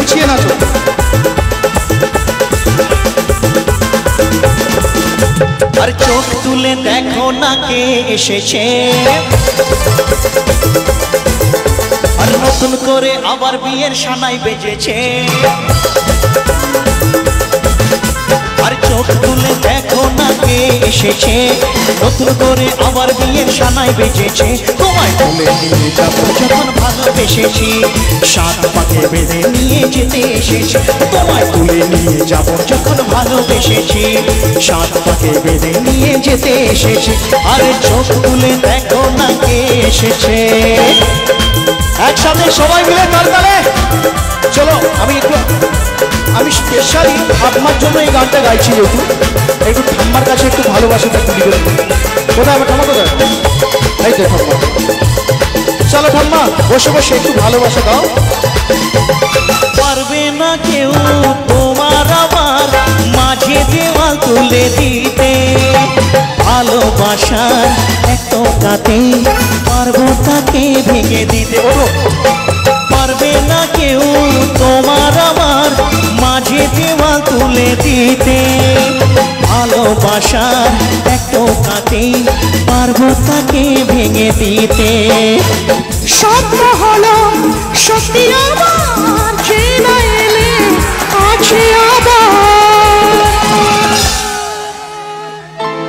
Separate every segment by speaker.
Speaker 1: গুছিয়ে নাচো।
Speaker 2: আর চোখ তুলে দেখো না কে এসেছে, আর নতুন করে আবার বিয়ের সানাই বেজেছে। আর চোখ তুলে দেখো না কে এসেছে, নতুন করে আবার বিয়ের সানাই বেজেছে। তোমায় তুলে নিয়ে যাবো যখন ভালোবেসেছি, সাত পাকে বেঁধে নিয়ে যেতে এসেছি। তোমায় তুলে নিয়ে যাবো যখন ভালোবেসেছি, সাত পাকে বেঁধে নিয়ে যেতে এসেছি। আরে চোখ তুলে দেখো না কে এসেছে।
Speaker 1: একসাথে সবাই মিলে তালে। চলো আমি স্পেশালি ঠাম্মার জন্য এই গানটা গাইছি। একটু ঠাম্মার কাছে একটু ভালোবাসাটা তুলি করে। কোথায় আমার ঠাম্মা, কোথায়? এই তো ঠাম্মা। চলো ঠাম্মা বসে বসে একটু ভালোবাসা দাও।
Speaker 2: পারবে না কেউ তোমার আমার মাঝে দেওয়াল তুলে দিতে, ভালোবাসার এত কাতে পারবো তাকে ভেঙে দিতে। পারবে না কেউ তোমার আমার মাঝে দেওয়াল তুলে দিতে, ভালোবাসার এত কাতে পারবো তাকে ভেঙে দিতে।
Speaker 3: স্বপ্ন হলো সত্যি আমার, যে না এলে আছে আবার।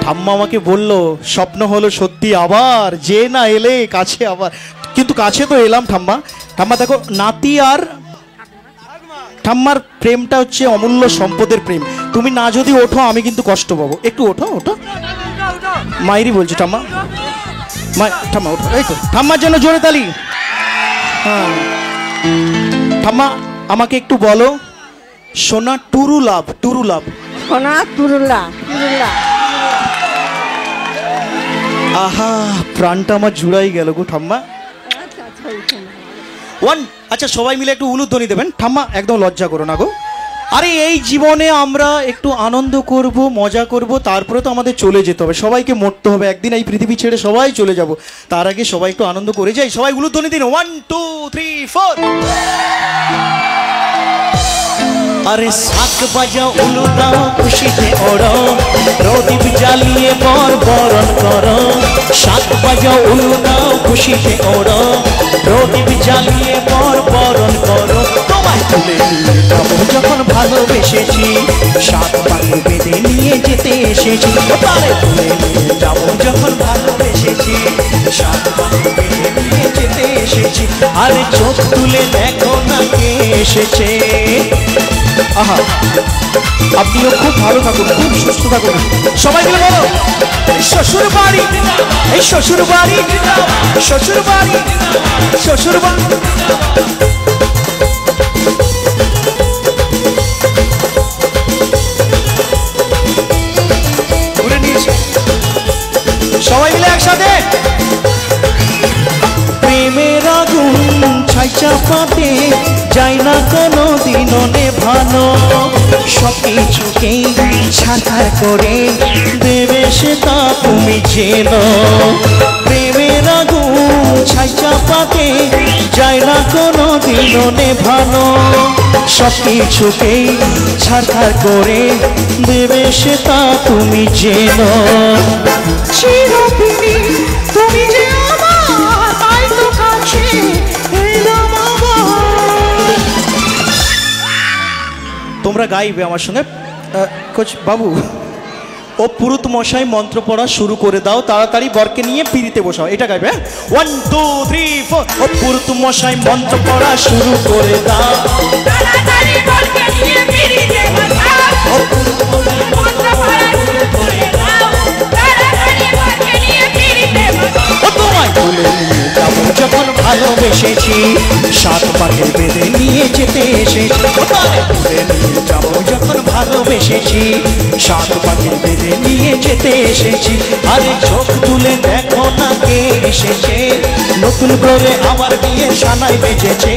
Speaker 1: ঠাম্মা আমাকে বললো স্বপ্ন হলো সত্যি আবার, যে না এলে কাছে আবার। কিন্তু কাছে তো এলাম ঠাম্মা। ঠাম্মা দেখো, নাতি আর ঠাম্মার প্রেমটা হচ্ছে অমূল্য সম্পদের প্রেম। তুমি না যদি ওঠো আমি কিন্তু কষ্ট পাবো। একটু ওঠো ওঠো, মাইরি বলছি ঠাম্মা। ঠাম্মা ওঠো, এই তো ঠাম্মার জন্য জোরে তালি। হ্যাঁ ঠাম্মা আমাকে একটু বলো, সোনা টুরু লাভ, টুরু লাভ।
Speaker 3: সোনা তুরুলা তুরুলা।
Speaker 1: আহা প্রাণটা আমার জুড়াই গেল গো ঠাম্মা। আচ্ছা সবাই মিলে একটু উলুধ্বনি দেবেন। ঠাম্মা একদম লজ্জা করো না গো। আরে এই জীবনে আমরা একটু আনন্দ করব, মজা করব, তারপরে তো আমাদের চলে যেতে হবে। সবাইকে মরতে হবে একদিন, এই পৃথিবী ছেড়ে সবাই চলে যাব। তার আগে সবাই একটু আনন্দ করে যাই। সবাই উলুধ্বনি দিন, 1 2 3 4।
Speaker 2: আরে শাক বাজাও উলু দাও খুশিতে ওড়ো, প্রদীপ জ্বালিয়ে বরণ করো। শাক বাজাও উলু দাও খুশিতে ওড়ো, প্রদীপ জ্বালিয়ে বরণ করো। তোমায় তুলে নিয়ে যাবো যখন ভালোবেসেছি, সাত পাকে বেঁধে নিয়ে যেতে এসেছি। তারে তুলে নিয়ে যাবো যখন ভালোবেসেছি, সাত পাকে বেঁধে নিয়ে যেতে এসেছি। আরে চোখ তুলে দেখো না কে এসেছে।
Speaker 1: আহা আপনিও খুব ভালো থাকুন, খুব সুস্থ থাকুন। সবাই মিলে বলো, শ্বশুর বাড়ি, এই শ্বশুর বাড়ি, শ্বশুর বাড়ি, শ্বশুর বাড়ি। সবাই মিলে একসাথে।
Speaker 2: প্রেমের আগুন ছাই চাপাতে যাই না কোনো দিনও নেভানো, সব কিছুকে ছাড়খাড় করে দেবে সে তা তুমি জেনো। প্রেমের আগুন ছাই চাপাতে যাই না কোনো দিনও নেভানো, সব কিছুকে ছাড়খাড় করে দেবে সে তা তুমি জেনো।
Speaker 3: চিরপ্রেমী তুমি যে আমার, তাই তো কাছে এলাম আবার।
Speaker 1: তোমরা গাইবে আমার সঙ্গে। কোচ বাবু, ও পুরুত মশাই মন্ত্র পড়া শুরু করে দাও, তাড়াতাড়ি বরকে নিয়ে পিড়িতে বসাও। এটা গাইবে 1 2 3 4।
Speaker 2: ও পুরুত মশাই মন্ত্র পড়া শুরু করে দাও,
Speaker 3: তাড়াতাড়ি বরকে নিয়ে পিড়িতে বসাও।
Speaker 2: ও পুরুত মশাই
Speaker 3: মন্ত্র পড়া শুরু করে দাও, তাড়াতাড়ি বরকে নিয়ে পিড়িতে বসাও।
Speaker 2: ও তোমায় তুলে নিয়ে যাবো যখন ভালোবেসেছি, সাত পাকে বেঁধে নিয়ে যেতে এসেছি। ও তোমায় তুলে নিয়ে যাবো যখন ভালোবেসেছি, সাত পাকে বেঁধে নিয়ে যেতে এসেছি। আরে চোখ তুলে দেখো না কে এসেছে, নতুন করে আমার বিয়ের সানাই বেজেছে।